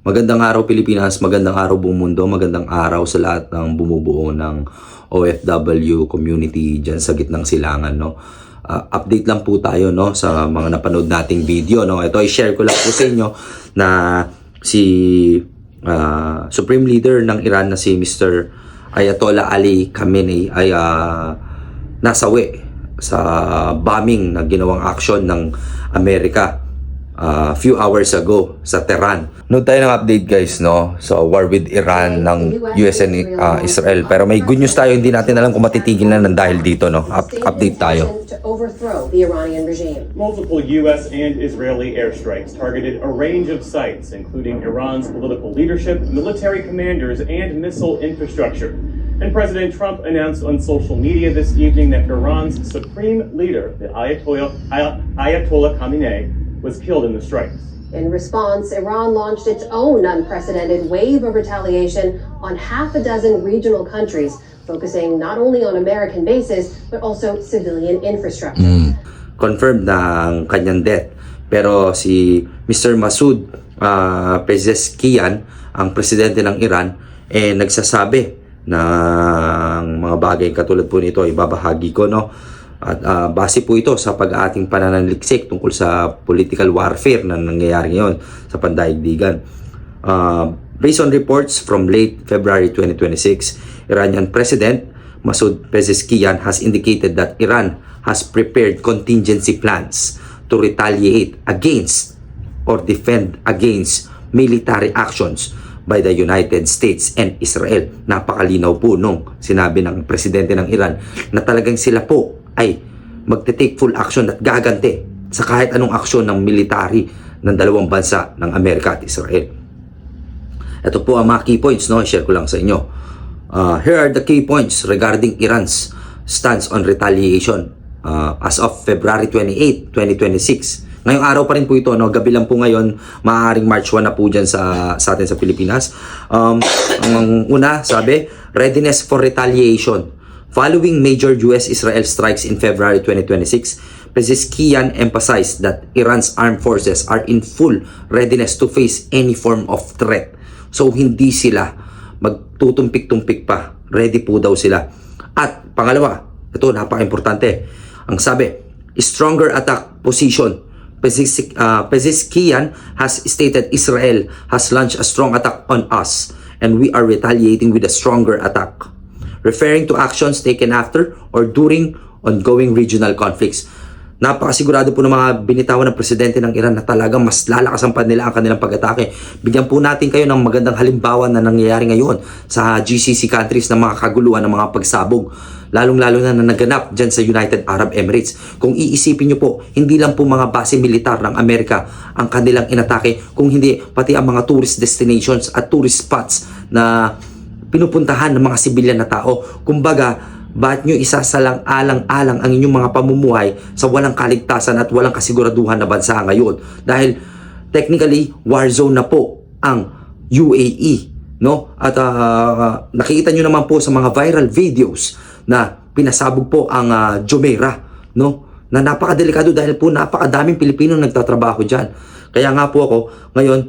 Magandang araw Pilipinas, magandang araw buong mundo, magandang araw sa lahat ng bumubuo ng OFW community dyan sa gitnang silangan, no. Update lang po tayo, no, sa mga napanood nating video, no. Ito ay share ko lang po sa inyo na si Supreme Leader ng Iran na si Mr. Ayatollah Ali Khamenei ay nasawi sa bombing na ginawang action ng Amerika few hours ago sa Tehran. Nood tayo ng update guys, no? So war with Iran ng US and Israel. Pero may good news tayo, hindi natin alam kung matitigil na ng dahil dito, no? Update tayo. To overthrow the Iranian regime. Multiple U.S. and Israeli airstrikes targeted a range of sites, including Iran's political leadership, military commanders, and missile infrastructure. And President Trump announced on social media this evening that Iran's supreme leader, the Ayatollah Khamenei, was killed in the strikes. In response, Iran launched its own unprecedented wave of retaliation on half a dozen regional countries, focusing not only on American bases, but also civilian infrastructure. Confirmed ng kanyang death. Pero si Mr. Masoud Pezeshkian, ang presidente ng Iran, nagsasabi ng mga bagay katulad po nito, ibabahagi ko, no? At base po ito sa pag-ating pananaliksik tungkol sa political warfare na nangyayari ngayon sa pandaigdigan. Based on reports from late February 2026, Iranian President Masoud Pezeshkian has indicated that Iran has prepared contingency plans to retaliate against or defend against military actions by the United States and Israel. Napakalinaw po nung sinabi ng presidente ng Iran na talagang sila po ay magte-take full action at gaganti sa kahit anong aksyon ng military ng dalawang bansa ng Amerika at Israel. Ito po ang mga key points, no? Share ko lang sa inyo. Here are the key points regarding Iran's stance on retaliation as of February 28, 2026. Ngayong araw pa rin po ito, no? Gabi lang po ngayon, maaaring March 1 na po dyan sa atin sa Pilipinas. Ang una, sabi, readiness for retaliation. Following major US-Israel strikes in February 2026, Pezeshkian emphasized that Iran's armed forces are in full readiness to face any form of threat. So hindi sila magtutumpik-tumpik pa. Ready po daw sila. At pangalawa, ito napaka-importante. Ang sabi, stronger attack position. Pezeshkian has stated Israel has launched a strong attack on us and we are retaliating with a stronger attack, referring to actions taken after or during ongoing regional conflicts. Napakasigurado po ng mga binitawan ng presidente ng Iran na talagang mas lalakas ang nila ang kanilang pag-atake. Bigyan po natin kayo ng magandang halimbawa na nangyayari ngayon sa GCC countries na mga kaguluhan ng mga pagsabog. Lalong-lalo na naganap dyan sa United Arab Emirates. Kung iisipin nyo po, hindi lang po mga base militar ng Amerika ang kanilang inatake, kung hindi pati ang mga tourist destinations at tourist spots na pinupuntahan ng mga sibilyan na tao. Kumbaga, ba't nyo isasalang-alang-alang ang inyong mga pamumuhay sa walang kaligtasan at walang kasiguraduhan na bansa ngayon? Dahil technically, war zone na po ang UAE, no? At nakikita nyo naman po sa mga viral videos na pinasabog po ang Jumeirah, no? Na napakadelikado dahil po napakadaming Pilipino nagtatrabaho dyan. Kaya nga po ako ngayon,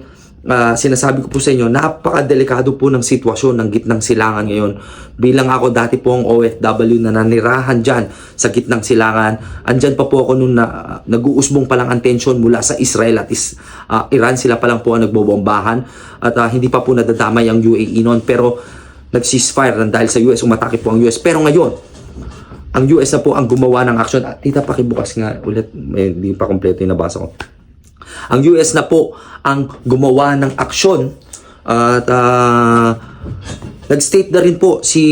sinasabi ko po sa inyo, napakadelikado po ng sitwasyon ng gitnang silangan ngayon. Bilang ako dati po ang OFW na nanirahan dyan sa gitnang silangan, andyan pa po ako nung nag-uusbong pa lang ang tension mula sa Israel at Iran. Sila pa lang po ang nagbobombahan at hindi pa po nadadamay ang UAE noon. Pero nag-ceasefire dahil sa US, umatake po ang US. Pero ngayon, ang US na po ang gumawa ng action. Tita, pakibukas nga ulit, hindi pa kompleto yung nabasa ko. Ang US na po ang gumawa ng aksyon at nag-state na rin po si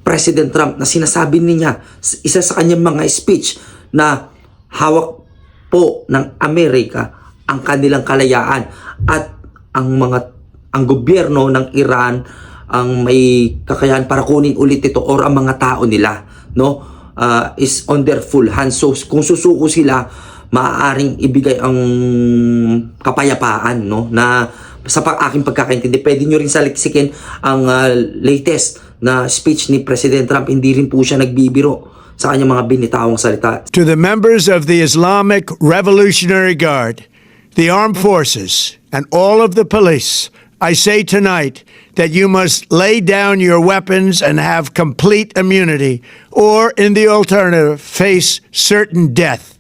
President Trump na sinasabi niya isa sa kanyang mga speech na hawak po ng Amerika ang kanilang kalayaan at ang gobyerno ng Iran ang may kakayahan para kunin ulit ito or ang mga tao nila, no, is on their full hands. So kung susuko sila, maaaring ibigay ang kapayapaan, no, na sa aking pagkakaintindi. Pwede nyo rin saliksikin ang latest na speech ni President Trump. Hindi rin po siya nagbibiro sa kanyang mga binitawang salita. To the members of the Islamic Revolutionary Guard, the armed forces and all of the police, I say tonight that you must lay down your weapons and have complete immunity, or in the alternative, face certain death.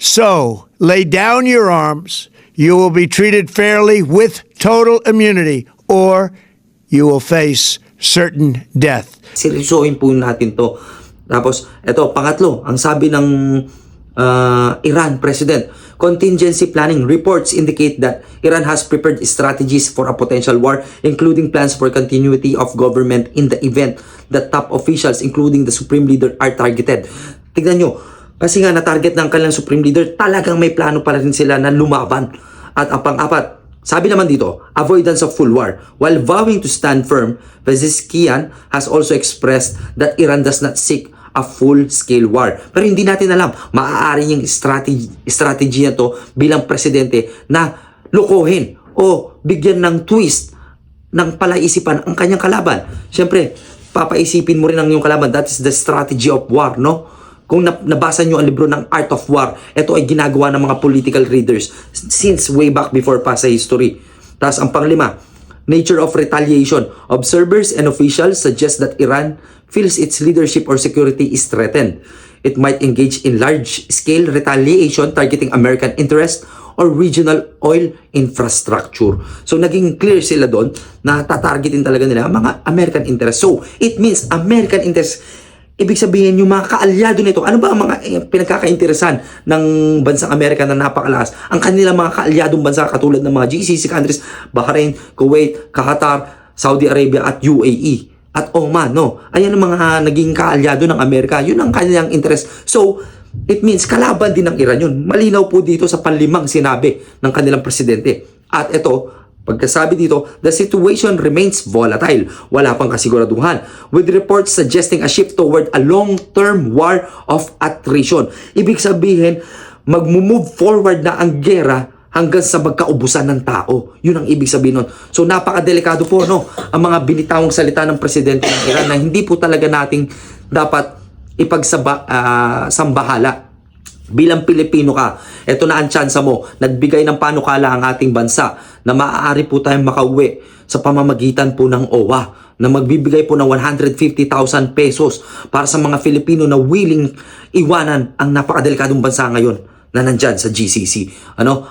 So, lay down your arms, you will be treated fairly with total immunity, or you will face certain death. Seryosohin po natin to. Tapos, eto, pangatlo, ang sabi ng Iran President, contingency planning reports indicate that Iran has prepared strategies for a potential war, including plans for continuity of government in the event that top officials, including the Supreme Leader, are targeted. Tignan nyo, kasi nga na-target ng kanilang Supreme Leader, talagang may plano pa rin sila na lumaban. At ang pang-apat, sabi naman dito, avoidance of full war. While vowing to stand firm, Pezeshkian has also expressed that Iran does not seek a full-scale war. Pero hindi natin alam, maaari yung strategy na to bilang presidente na lukuhin o bigyan ng twist ng palaisipan ang kanyang kalaban. Siyempre, papaisipin mo rin ang iyong kalaban. That is the strategy of war, no? Kung nabasa nyo ang libro ng Art of War, ito ay ginagawa ng mga political readers since way back before pa sa history. Tapos ang panglima, nature of retaliation. Observers and officials suggest that Iran feels its leadership or security is threatened. It might engage in large-scale retaliation targeting American interests or regional oil infrastructure. So naging clear sila doon na tatargetin talaga nila ang mga American interests. So it means American interests. Ibig sabihin yung mga kaalyado nito, ano ba ang mga pinagkakainteresan ng bansang Amerika na napakalakas? Ang kanilang mga kaalyadong bansa katulad ng mga GCC countries, Bahrain, Kuwait, Qatar, Saudi Arabia at UAE. At Oman, no? Ayan ang mga naging kaalyado ng Amerika. Yun ang kanilang interest. So, it means kalaban din ng Iran yun. Malinaw po dito sa panlimang sinabi ng kanilang presidente. At ito, pagkasabi dito, the situation remains volatile. Wala pang kasiguraduhan. With reports suggesting a shift toward a long-term war of attrition. Ibig sabihin, mag-move forward na ang gera hanggang sa magkaubusan ng tao. Yun ang ibig sabihin nun. So napakadelikado po, no? Ang mga binitawang salita ng presidente ng Iran na hindi po talaga nating dapat sambahala. Bilang Pilipino ka, eto na ang tsansa mo. Nagbigay ng panukala ang ating bansa na maaari po tayong makauwi sa pamamagitan po ng OWA na magbibigay po ng 150,000 pesos para sa mga Filipino na willing iwanan ang napakadelikadong bansa ngayon na nandyan sa GCC.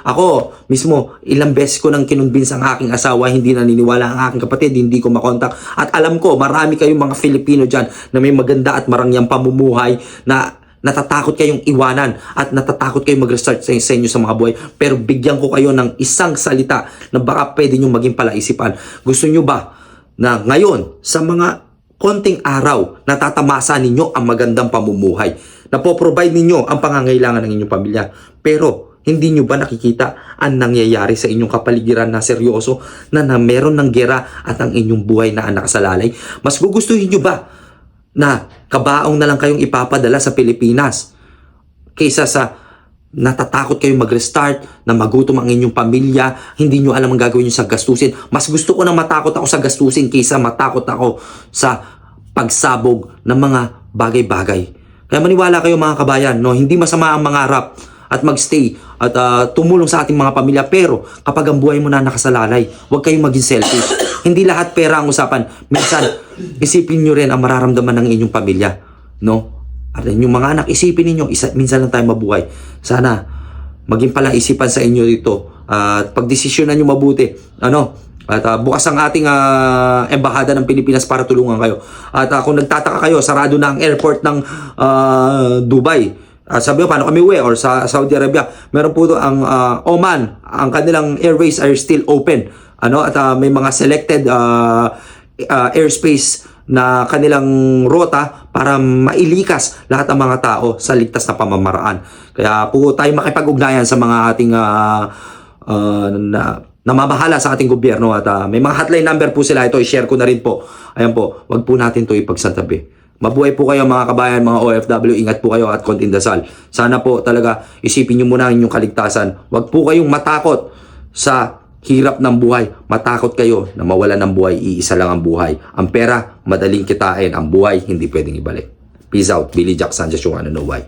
Ako mismo, ilang beses ko nang kinumbins ang aking asawa, hindi naniniwala ang aking kapatid, hindi ko makontak. At alam ko, marami kayong mga Filipino dyan na may maganda at marangyang pamumuhay na natatakot kayong iwanan at natatakot kayong mag-restart sa inyo sa mga buhay. Pero bigyan ko kayo ng isang salita na baka pwede nyo maging palaisipan. Gusto nyo ba na ngayon, sa mga konting araw, natatamasa ninyo ang magandang pamumuhay? Napoprovide ninyo ang pangangailangan ng inyong pamilya. Pero, hindi nyo ba nakikita ang nangyayari sa inyong kapaligiran na seryoso na meron ng gera at ang inyong buhay na nakasalalay? Mas gugustuhin nyo ba na kabaong na lang kayong ipapadala sa Pilipinas kaysa sa natatakot kayong mag-restart, na magutom ang inyong pamilya, hindi nyo alam ang gagawin nyo sa gastusin? Mas gusto ko na matakot ako sa gastusin kaysa matakot ako sa pagsabog ng mga bagay-bagay. Kaya maniwala kayo mga kabayan, no? Hindi masama ang mangarap at magstay at tumulong sa ating mga pamilya. Pero kapag ang buhay mo na nakasalalay, huwag kayong maging selfish. Hindi lahat pera ang usapan. Minsan, isipin nyo rin ang mararamdaman ng inyong pamilya. No? At inyong mga anak, isipin ninyo, minsan lang tayo mabuhay. Sana, maging pala isipan sa inyo dito. At pagdesisyonan nyo mabuti. At bukas ang ating embahada ng Pilipinas para tulungan kayo. At kung nagtataka kayo, sarado na ang airport ng Dubai. Sabi mo, paano kami uwi? Or sa Saudi Arabia. Meron po ang Oman. Ang kanilang airways are still open. At may mga selected airspace na kanilang rota para mailikas lahat ng mga tao sa ligtas na pamamaraan. Kaya po tayo makipag-ugnayan sa mga ating namamahala sa ating gobyerno at may mga hotline number po sila. Ito, i-share ko na rin po. Ayan po, wag po natin to ipagsantabi. Mabuhay po kayo mga kabayan, mga OFW. Ingat po kayo at konting dasal. Sana po talaga isipin nyo muna ang inyong kaligtasan. Wag po kayong matakot sa hirap ng buhay. Matakot kayo na mawalan ng buhay. Iisa lang ang buhay. Ang pera, madaling kitain. Ang buhay, hindi pwedeng ibalik. Peace out. Billy Jack Sanchez, yung ano, no why.